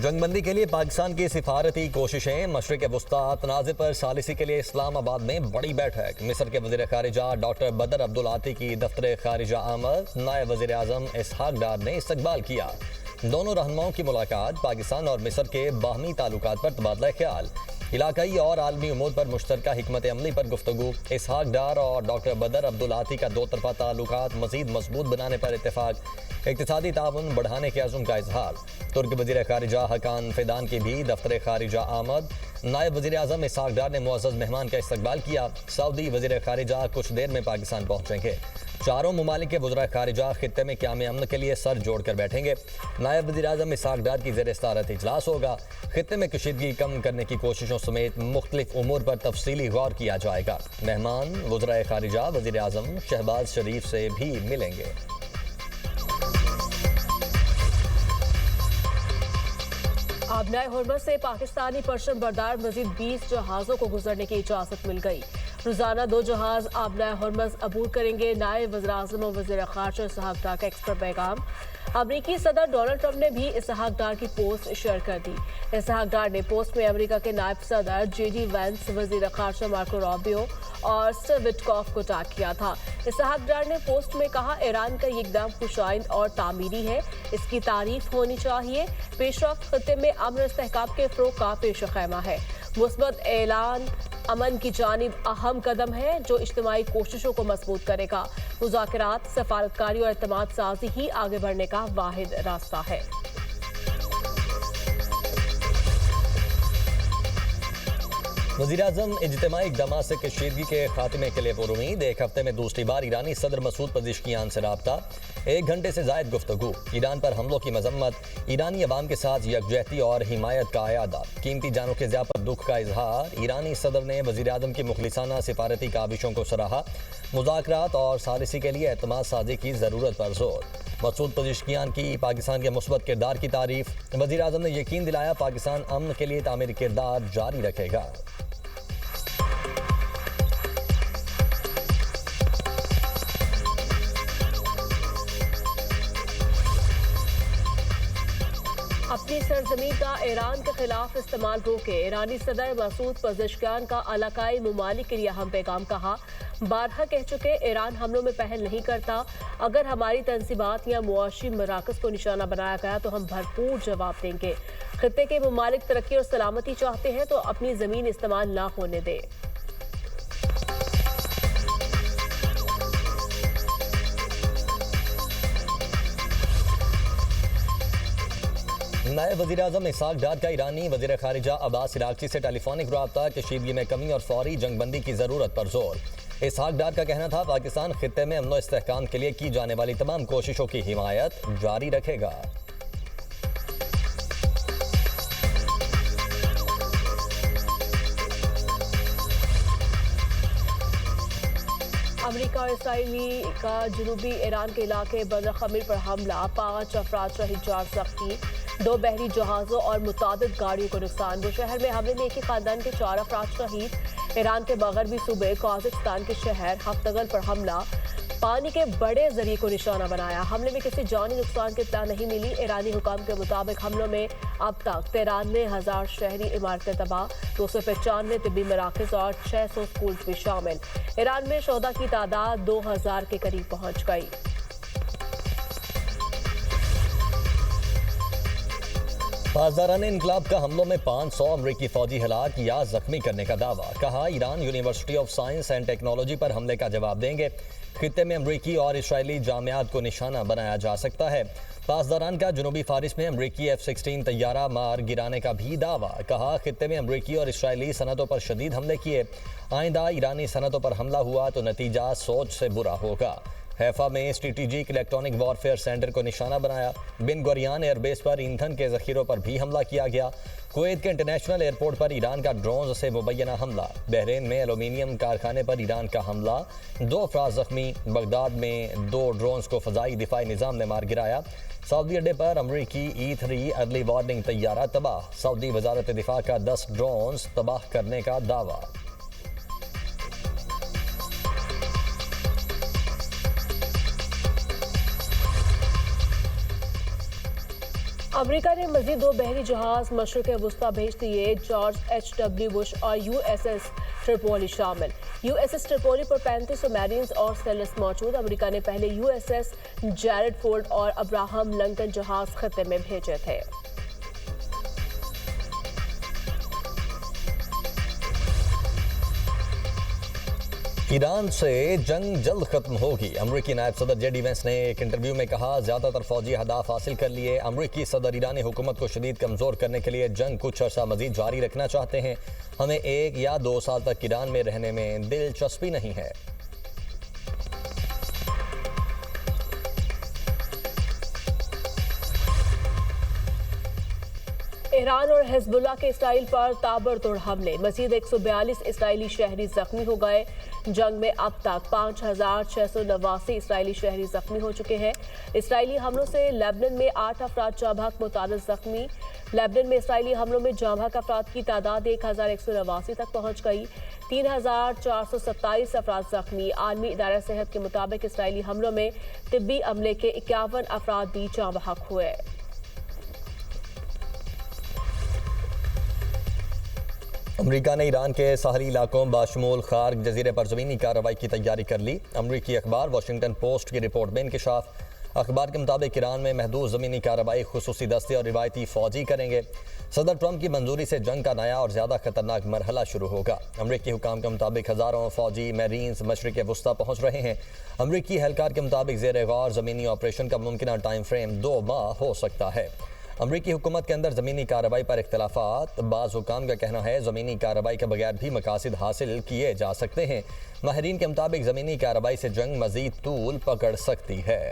जंगबंदी के लिए पाकिस्तान की सिफारती कोशिशें। मशरिक़ वस्ता तनाज़े पर सालिसी के लिए इस्लामाबाद में बड़ी बैठक। मिस्र के वज़ीर ख़ारिजा डॉक्टर बदर अब्दुल आती की दफ्तर ख़ारिजा आमद नायब वज़ीर आज़म इसहाक डार ने इस्तकबाल किया। दोनों रहनुमाओं की मुलाकात। पाकिस्तान और मिस्र के बाहमी ताल्लुकात पर तबादला ख्याल। इलाकाई और आलमी उमूर पर मुश्तरका हिकमत अमली पर गुफ्तगू। इसहाक डार और डॉक्टर बदर अब्दुल आती का दो तरफा ताल्लुकात मज़ीद मजबूत बनाने पर इत्तेफाक। इक़्तिसादी ताउन बढ़ाने के अज़्म का इजहार। तुर्क वज़ीर ख़ारिजा हकान फ़िदान की भी दफ्तर ख़ारिजा आमद। नायब वज़ीर आज़म इसहाक डार ने मुअज़्ज़ज़ मेहमान का इस्तकबाल किया। सऊदी वज़ीर ख़ारिजा कुछ देर में पाकिस्तान पहुँचेंगे। चारों ममालिक के वज़रा ख़ारिजा खित्ते में क़याम अमन के लिए सर जोड़ कर बैठेंगे। नायब वज़ीर आज़म इसहाक डार की ज़ेर सदारत इजलास होगा। खित्ते में कशीदगी कम करने की कोशिशों समेत मुख्तलिफ उमूर पर तफसीली गौर किया जाएगा। मेहमान वज़रा ख़ारिजा वज़ीर आज़म शहबाज शरीफ से भी मिलेंगे। आबनाए हुर्मस से पाकिस्तानी परचम बरदार मजीद 20 जहाज़ों को गुजरने की इजाज़त मिल गई। रोजाना 2 जहाज आबनाए हुर्मस अबूर करेंगे। नायब वज़ीर आज़म और वज़ीर ख़ारिजा इसहाक डार का एक्सप्रेस पैगाम। अमरीकी सदर डोनाल्ड ट्रंप ने भी इसहाक डार की पोस्ट शेयर कर दी। इसहाक डार ने पोस्ट में अमेरिका के नायब सदर JD वैंस, वज़ीर ख़ारिजा मार्को रूबियो और स्टीव विटकॉफ को टैग किया था। इसहाक डार ने पोस्ट में कहा, ईरान का ये इक़दाम खुशाइंद और तामीरी है, इसकी तारीफ होनी चाहिए। पेशरफ्त खित्ते में अमन इस्तेहकाम के फ़रोग़ का पेश ख़ैमा है। मुस्बत ऐलान अमन की जानिब अहम कदम है जो इज्तिमाई कोशिशों को मजबूत करेगा। मुज़ाकरात, सफारतकारी और एतमाद साजी ही आगे बढ़ने का वाहिद रास्ता है। वज़ीर-ए-आज़म इज्तिमाई इक़दामात से कशीदगी के खात्मे के लिए पुरुमीद। एक हफ्ते में दूसरी बार ईरानी सदर मसूद पज़ेश्कियान से राब्ता। 1 घंटे से ज़ायद गुफ्तगू। ईरान पर हमलों की मजम्मत। ईरानी अवाम के साथ यकजहती और हिमायत का अयादा। कीमती जानों के ज़िया पर दुख का इजहार। ईरानी सदर ने वज़ीर-ए-आज़म की मुखलिसाना सिफारती काविशों को सराहा। मुज़ाकरात और सालिसी के लिए एतमाद साजी की ज़रूरत पर जोर। मसूद पज़ेश्कियान की पाकिस्तान के मुस्बत किरदार की तारीफ। वज़ीर-ए-आज़म ने यकीन दिलाया पाकिस्तान अमन के लिए तामीरी किरदार जारी रखेगा। अपनी सरजमीन का ईरान के खिलाफ इस्तेमाल रोके। ईरानी सदर मसूद पज़ेश्कियान का इलाकाई ममालिक के लिए अहम पैगाम। कहा, बारहा कह चुके ईरान हमलों में पहल नहीं करता। अगर हमारी तंसीबात या मुआशी मराकज़ को निशाना बनाया गया तो हम भरपूर जवाब देंगे। खित्ते के ममालिक तरक्की और सलामती चाहते हैं तो अपनी ज़मीन इस्तेमाल ना होने दें। नायब वज़ीर-ए-आज़म इसहाक डार का ईरानी वज़ीर ख़ारिजा अब्बास इराक़ची से टेलीफोनिक रब्ता। कशीदगी में कमी और फौरी जंगबंदी की ज़रूरत पर जोर। इसहाक डार का कहना था पाकिस्तान खित्ते में अमन इस्तेहकाम के लिए की जाने वाली तमाम कोशिशों की हिमायत जारी रखेगा। अमेरिका और इसराइली का जनूबी ईरान के इलाके बंदर खमीर पर हमला। 5 अफराद शहीद, 4 ज़ख्मी। 2 बहरी जहाज़ों और मुतादिद गाड़ियों को नुकसान। वो शहर में हमले में एक ही खानदान के 4 अफराद शहीद। ईरान के मगरबी सूबे काज़ाकिस्तान के शहर हफ्तगल पर हमला। पानी के बड़े जरिए को निशाना बनाया। हमले में किसी जानी नुकसान की इत्तला नहीं मिली। ईरानी हुकाम के मुताबिक हमलों में अब तक 93,000 शहरी इमारतें तबाह, 295 तिब्बी मराकज़ और 600 स्कूल भी शामिल। ईरान में शोहदा की तादाद 2000 के करीब पहुँच गई। पासदारान इनकलाब का हमलों में 500 अमरीकी फौजी हलाक या जख्मी करने का दावा। कहा, Iran university of science and technology पर हमले का जवाब देंगे। खित्ते में अमरीकी और इसराइली जामियात को निशाना बनाया जा सकता है। पासदारान का जनूबी फारिस में अमरीकी F-16 तैयारा मार गिराने का भी दावा। कहा, खित्ते में अमरीकी और इसराइली सनतों पर शदीद हमले किए। आइंदा ईरानी सनतों पर हमला हुआ तो नतीजा सोच से बुरा होगा। हैफा में स्ट्रेटेजिक इलेक्ट्रॉनिक वॉरफेयर सेंटर को निशाना बनाया। बिन गुरियान एयरबेस पर ईंधन के जखीरों पर भी हमला किया गया। कुवैत के इंटरनेशनल एयरपोर्ट पर ईरान का ड्रोन से मुबैना हमला। बहरीन में एलुमिनियम कारखाने पर ईरान का हमला, 2 अफराद जख्मी। बगदाद में 2 ड्रोन्स को फ़ज़ाई दिफाई निज़ाम ने मार गिराया। सऊदी अड्डे पर अमरीकी E-3 अर्ली वार्निंग तैयारा तबाह। सऊदी वजारत दिफा का 10 ड्रोन्स तबाह करने का दावा। अमेरिका ने मजीद 2 बहरी जहाज मशरक़ वस्ता भेज दिए। George H.W. बुश और USS ट्रिपोली शामिल। USS ट्रिपोली पर 3500 मैरीन्स और सेलर्स मौजूद। अमेरिका ने पहले USS जैरेड फोर्ड और अब्राहम लिंकन जहाज खत्ते में भेजे थे। ईरान से जंग जल्द खत्म होगी। अमरीकी नायब सदर JD वेंस ने एक इंटरव्यू में कहा, ज्यादातर फौजी अहदाफ हासिल कर लिए। अमरीकी सदर ईरानी हुकूमत को शदीद कमजोर करने के लिए जंग कुछ अर्सा मजीद जारी रखना चाहते हैं। हमें 1 या 2 साल तक ईरान में रहने में दिलचस्पी नहीं है। ईरान और हिजबुल्लाह के इसराइल पर ताबड़तोड़ हमले। मजीद 142 इसराइली शहरी जख्मी हो गए। जंग में अब तक 5689 इसराइली शहरी जख्मी हो चुके हैं। इसराइली हमलों से लेबनान में 8 अफराद जाँ बहक, मुतादिद जख्मी। लेबनान में इसराइली हमलों में जाँ बहक अफराद की तादाद 1189 तक पहुंच गई। 3427 अफराद जख्मी। आलमी इदारा सेहत के मुताबिक इसराइली हमलों में तिब्बी अमले के 51 अफराद भी जाँ बहक हुए। अमरीका ने ईरान के साहली इलाकों बाशमूल खार्ग जजीरे पर ज़मीनी कार्रवाई की तैयारी कर ली। अमरीकी अखबार वाशिंगटन पोस्ट की रिपोर्ट में इंकशाफ। अखबार के मुताबिक ईरान में महदूद ज़मीनी कार्रवाई खुसूसी दस्ते और रिवायती फ़ौजी करेंगे। सदर ट्रंप की मंजूरी से जंग का नया और ज़्यादा खतरनाक मरहला शुरू होगा। अमरीकी हुकाम के मुताबिक हज़ारों फ़ौजी मैरीन्स मशरिक़ वस्ता पहुँच रहे हैं। अमरीकी एहलकार के मुताबिक ज़ेर गौर ज़मीनी ऑपरेशन का मुमकिन टाइम फ्रेम 2 माह हो सकता है। अमरीकी हुकूमत के अंदर ज़मीनी कार्रवाई पर इख्तलाफात। बाज़ हुकाम का कहना है ज़मीनी कार्रवाई के बगैर भी मकासद हासिल किए जा सकते हैं। माहिरीन के मुताबिक ज़मीनी कार्रवाई से जंग मज़ीद तूल पकड़ सकती है।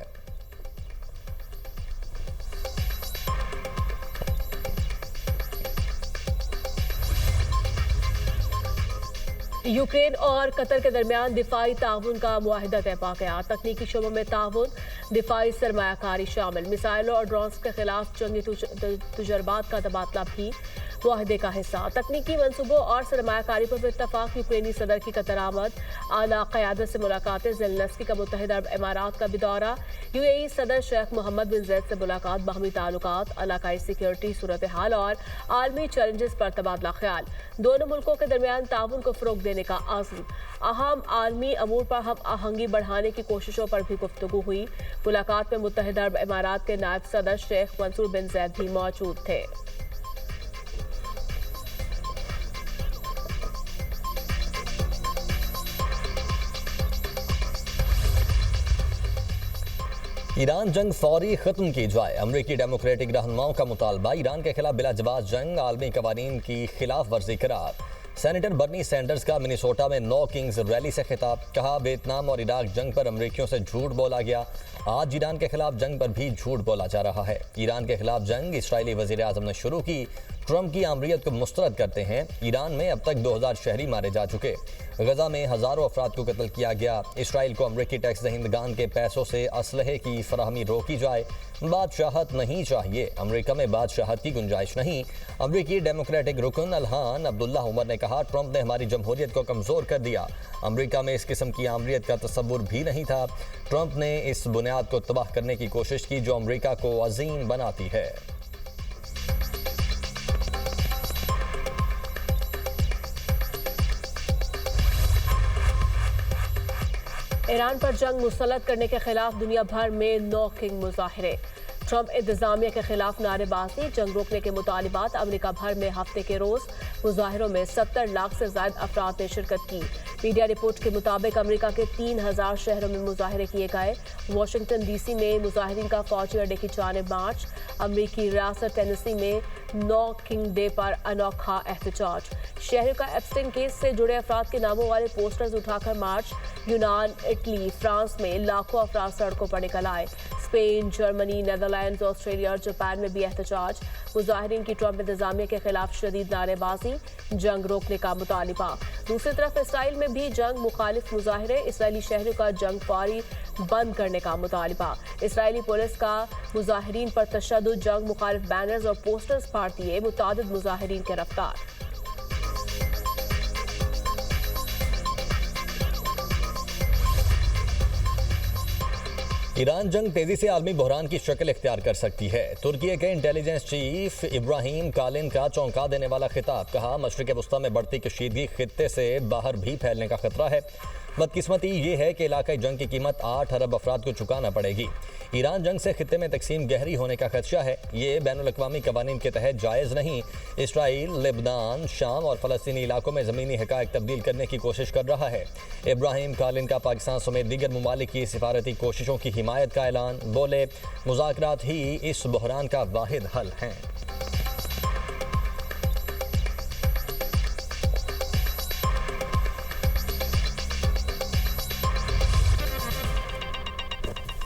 यूक्रेन और कतर के दरमियान दिफाई ताउन का मुआहिदा तय पा गया। तकनीकी शोबों में ताउन, दिफाई सरमायाकारी शामिल। मिसाइलों और ड्रोन्स के खिलाफ जंगी तजुर्बात का तबादला भी मुआहिदे का हिस्सा। तकनीकी मनसूबों और सरमायाकारी पर इत्तफाक। यूक्रेनी सदर की कतर आमद। आला क़यादत से मुलाकातें। ज़ेलेंस्की का मुत्तहिदा अरब इमारात का भी दौरा। UAE सदर शेख मोहम्मद बिन ज़ायद से मुलाकात। बाहमी ताल्लुकात, इलाकाई सिक्योरिटी सूरत हाल और आलमी चैलेंजेस पर तबादला ख्याल। दोनों मुल्कों के दरमियान ताउन को फ़रोग़ देने का आज़म। अहम आलमी अमूर पर हम आहंगी बढ़ाने की कोशिशों पर भी गुफ्तगू हुई। मुलाकात में मुत्तहिदा अरब इमारात के नायब सदर शेख मंसूर बिन ज़ायद भी मौजूद थे। ईरान जंग फौरी खत्म की जाए। अमरीकी डेमोक्रेटिक रहनुमाओं का मुतालबा। ईरान के खिलाफ बिलाजवाब जंग आलमी कवानीन की खिलाफ वर्जी करार। सेनेटर बर्नी सैंडर्स का मिनेसोटा में नो किंग्स रैली से खिताब। कहा, वियतनाम और इराक जंग पर अमरीकियों से झूठ बोला गया। आज ईरान के खिलाफ जंग पर भी झूठ बोला जा रहा है। ईरान के खिलाफ जंग इसराइली वज़ीर आज़म ने शुरू की। ट्रंप की आमरीत को मुस्तरद करते हैं। ईरान में अब तक 2000 शहरी मारे जा चुके। गजा में हज़ारों अफराद को कत्ल किया गया। इसराइल को अमरीकी टैक्स दहिंदगान के पैसों से असलहे की फराहमी रोकी जाए। बादशाहत नहीं चाहिए। अमरीका में बादशाहत की गुंजाइश नहीं। अमरीकी डेमोक्रेटिक रुकन अल्हान अब्दुल्ला उमर ने कहा, ट्रंप ने हमारी जमहूरियत को कमज़ोर कर दिया। अमरीका में इस किस्म की आमरीत का तसव्वुर भी नहीं था। ट्रंप ने इस बुनियाद को तबाह करने की कोशिश की जो अमरीका को अजीम बनाती है। ईरान पर जंग मुसल्लत करने के खिलाफ दुनिया भर में नो किंग मुजाहरे। ट्रंप इंतजामिया के खिलाफ नारेबाजी। जंग रोकने के मुतालिबात। अमेरिका भर में हफ्ते के रोज मुजाहिरों में 70 लाख से ज्यादा अफराद ने शिरकत की। मीडिया रिपोर्ट के मुताबिक अमेरिका के 3000 शहरों में मुजाहरे किए गए। वाशिंगटन DC में मुजाहिरीन का फौजी अड्डे की जानिब मार्च। अमेरिकी रियासत टेनेसी में नो किंग डे पर अनोखा एहतजाज। शहरों का एप्स्टीन केस से जुड़े अफराद के नामों वाले पोस्टर्स उठाकर मार्च। यूनान, इटली, फ्रांस में लाखों अफराद सड़कों पर निकल आए। स्पेन, जर्मनी, नेदरलैंड्स, ऑस्ट्रेलिया और जापान में भी एहतजाज। मुजाहिरीन की ट्रंप इंतजामिया के खिलाफ शदीद नारेबाजी। जंग रोकने का मुतालिबा। दूसरी तरफ इसराइल में भी जंग मुखालिफ मुजाहिरे। इसराइली शहरों का जंग फौरी बंद करने का मुतालिबा। इसराइली पुलिस का मुजाहिरीन पर तशद्दुद। जंग मुखालिफ बैनर्स और पोस्टर्स फाड़ दिए। मुतादिद मुजाहिरीन गिरफ्तार। ईरान जंग तेजी से आलमी बहरान की शक्ल इख्तियार कर सकती है। तुर्की के इंटेलिजेंस चीफ इब्राहिम कालिन का चौंका देने वाला खिताब। कहा, मशरिक वस्ता में बढ़ती कशीदगी खित्ते से बाहर भी फैलने का खतरा है। बदकिस्मती ये है कि इलाकाई जंग की कीमत 8 अरब अफराद को चुकाना पड़ेगी। ईरान जंग से खित्ते में तकसीम गहरी होने का खदशा है। ये बैनुल-अक़वामी कवानीन के तहत जायज़ नहीं। इसराइल, लेबनान, शाम और फ़लस्तीनी इलाकों में ज़मीनी हक़ाइक़ तब्दील करने की कोशिश कर रहा है। इब्राहिम कालिन का पाकिस्तान समेत दीगर ममालिक की सिफारती कोशिशों की हिमायत का ऐलान। बोले, मुज़ाकरात ही इस बहरान का वाहिद हल हैं।